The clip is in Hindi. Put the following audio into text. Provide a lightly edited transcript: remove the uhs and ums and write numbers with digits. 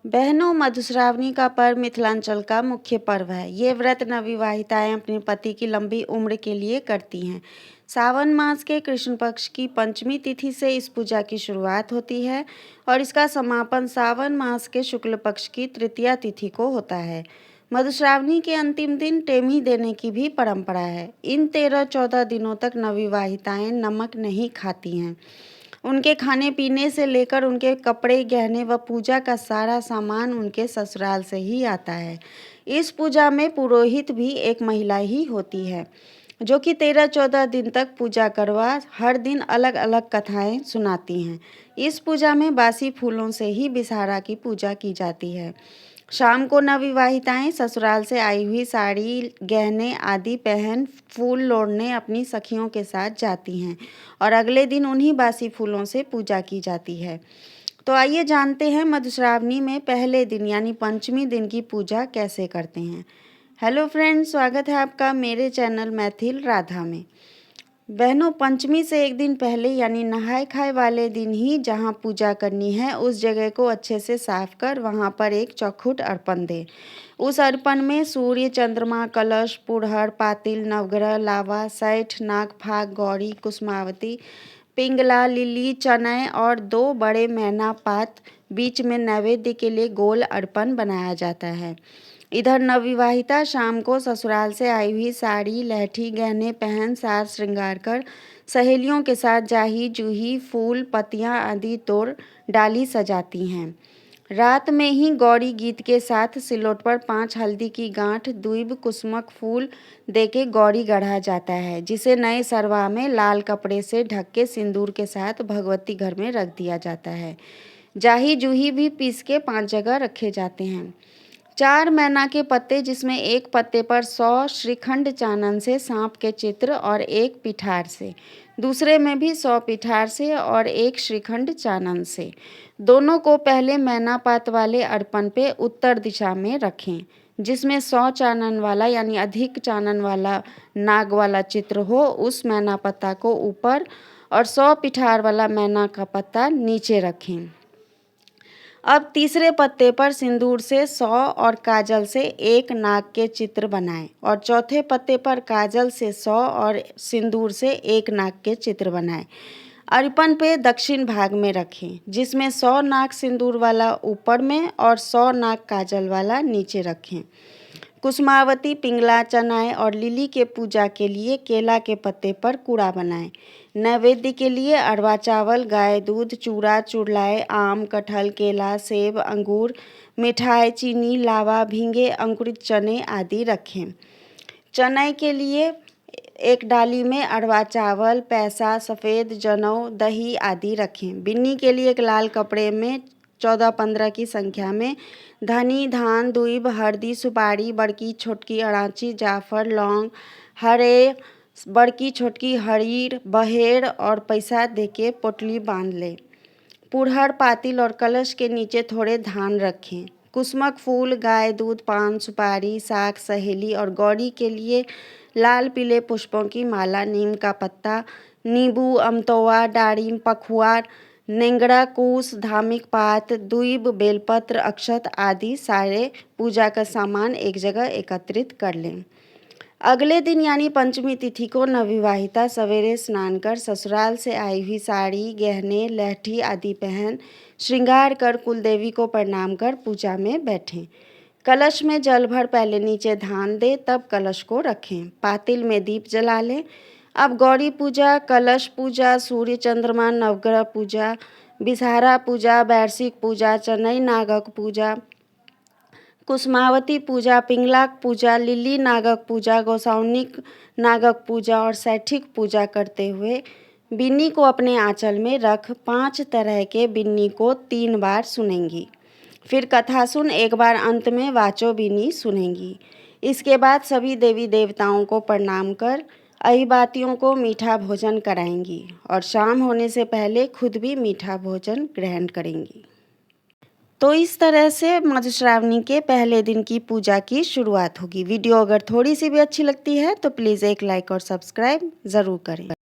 बहनों, मधुश्रावणी का पर्व मिथिलांचल का मुख्य पर्व है। ये व्रत नवविवाहिताएं अपने पति की लंबी उम्र के लिए करती हैं। सावन मास के कृष्ण पक्ष की पंचमी तिथि से इस पूजा की शुरुआत होती है और इसका समापन सावन मास के शुक्ल पक्ष की तृतीया तिथि को होता है। मधुश्रावणी के अंतिम दिन टेमी देने की भी परंपरा है। इन 13-14 दिनों तक नवविवाहिताएं नमक नहीं खाती हैं। उनके खाने पीने से लेकर उनके कपड़े, गहने व पूजा का सारा सामान उनके ससुराल से ही आता है। इस पूजा में पुरोहित भी एक महिला ही होती है, जो कि 13-14 दिन तक पूजा करवा हर दिन अलग अलग कथाएं सुनाती हैं। इस पूजा में बासी फूलों से ही बिसहारा की पूजा की जाती है। शाम को नवविवाहिताएं ससुराल से आई हुई साड़ी, गहने आदि पहन फूल लोढ़ने अपनी सखियों के साथ जाती हैं और अगले दिन उन्हीं बासी फूलों से पूजा की जाती है। तो आइए जानते हैं मधुश्रावणी में पहले दिन यानी पंचमी दिन की पूजा कैसे करते हैं। हेलो फ्रेंड्स, स्वागत है आपका मेरे चैनल मैथिल राधा में। बहनों, पंचमी से एक दिन पहले यानी नहाय खाए वाले दिन ही जहाँ पूजा करनी है उस जगह को अच्छे से साफ कर वहाँ पर एक चौखुट अर्पण दें। उस अर्पण में सूर्य, चंद्रमा, कलश, पुरहर, पातिल, नवग्रह, लावा, सैठ, नागफाग, गौरी, कुसुमावती, पिंगला, लिली, चनय और 2 बड़े मैना पात बीच में नैवेद्य के लिए गोल अर्पण बनाया जाता है। इधर नवविवाहिता शाम को ससुराल से आई हुई साड़ी, लहठी, गहने पहन साज श्रृंगार कर सहेलियों के साथ जाही जूही, फूल, पत्तियां आदि तोड़ डाली सजाती हैं। रात में ही गौरी गीत के साथ सिलोट पर 5 हल्दी की गांठ, दूब, कुसुमक फूल देके गौरी गढ़ा जाता है, जिसे नए सरवा में लाल कपड़े से ढक के सिंदूर के साथ भगवती घर में रख दिया जाता है। जाही जूही भी पीस के 5 जगह रखे जाते हैं। 4 मैना के पत्ते, जिसमें एक पत्ते पर 100 श्रीखंड चानन से सांप के चित्र और एक पिठार से, दूसरे में भी 100 पिठार से और एक श्रीखंड चानन से, दोनों को पहले मैना पात वाले अर्पण पे उत्तर दिशा में रखें, जिसमें 100 चानन वाला यानी अधिक चानन वाला नाग वाला चित्र हो उस मैना पत्ता को ऊपर और 100 पिठार वाला मैना का पत्ता नीचे रखें। अब तीसरे पत्ते पर सिंदूर से 100 और काजल से एक नाग के चित्र बनाएं और चौथे पत्ते पर काजल से 100 और सिंदूर से एक नाग के चित्र बनाएं। अर्पण पे दक्षिण भाग में रखें, जिसमें 100 नाग सिंदूर वाला ऊपर में और 100 नाग काजल वाला नीचे रखें। कुसुमावती, पिंगला, चनाय और लिली के पूजा के लिए केला के पत्ते पर कूड़ा बनाएं। नैवेद्य के लिए अरवा चावल, गाय दूध, चूड़ा, चुड़लाए, आम, कटहल, केला, सेब, अंगूर, मिठाई, चीनी, लावा, भींगे अंकुरित चने आदि रखें। चने के लिए एक डाली में अरवा चावल, पैसा, सफ़ेद जनौ, दही आदि रखें। बिन्नी के लिए एक लाल कपड़े में 14-15 की संख्या में धनी, धान, दूब, हल्दी, सुपारी, बड़की छोटकी अड़ाची, जाफर, लौंग, हरे, बड़की छोटकी हरीर, बहेर और पैसा देके पोटली बांध ले। पुरहर, पातिल और कलश के नीचे थोड़े धान रखें। कुसुमक फूल, गाय दूध, पान, सुपारी, साग, सहेली और गौरी के लिए लाल पीले पुष्पों की माला, नीम का पत्ता, नींबू, अमतौआ, डाळिम, पखुआ, नेंगड़ा, कूस, धामिक पात, दूब, बेलपत्र, अक्षत आदि सारे पूजा का सामान एक जगह एकत्रित कर लें। अगले दिन यानी पंचमी तिथि को नवविवाहिता सवेरे स्नान कर ससुराल से आई हुई साड़ी, गहने, लहठी आदि पहन श्रृंगार कर कुलदेवी को प्रणाम कर पूजा में बैठें। कलश में जल भर पहले नीचे धान दे, तब कलश को रखें। पातिल में दीप जला लें। अब गौरी पूजा, कलश पूजा, सूर्य चंद्रमा नवग्रह पूजा, बिसहारा पूजा, वार्षिक पूजा, चनई नागक पूजा, कुसुमावती पूजा, पिंगलाक पूजा, लिली नागक पूजा, गोसाउनिक नागक पूजा और सैठिक पूजा करते हुए बिन्नी को अपने आंचल में रख 5 तरह के बिन्नी को 3 बार सुनेंगी। फिर कथा सुन एक बार अंत में वाचो बिन्नी सुनेंगी। इसके बाद सभी देवी देवताओं को प्रणाम कर अहिबातियों को मीठा भोजन कराएंगी और शाम होने से पहले खुद भी मीठा भोजन ग्रहण करेंगी। तो इस तरह से मधुश्रावणी के पहले दिन की पूजा की शुरुआत होगी। वीडियो अगर थोड़ी सी भी अच्छी लगती है तो प्लीज़ एक लाइक और सब्सक्राइब ज़रूर करें।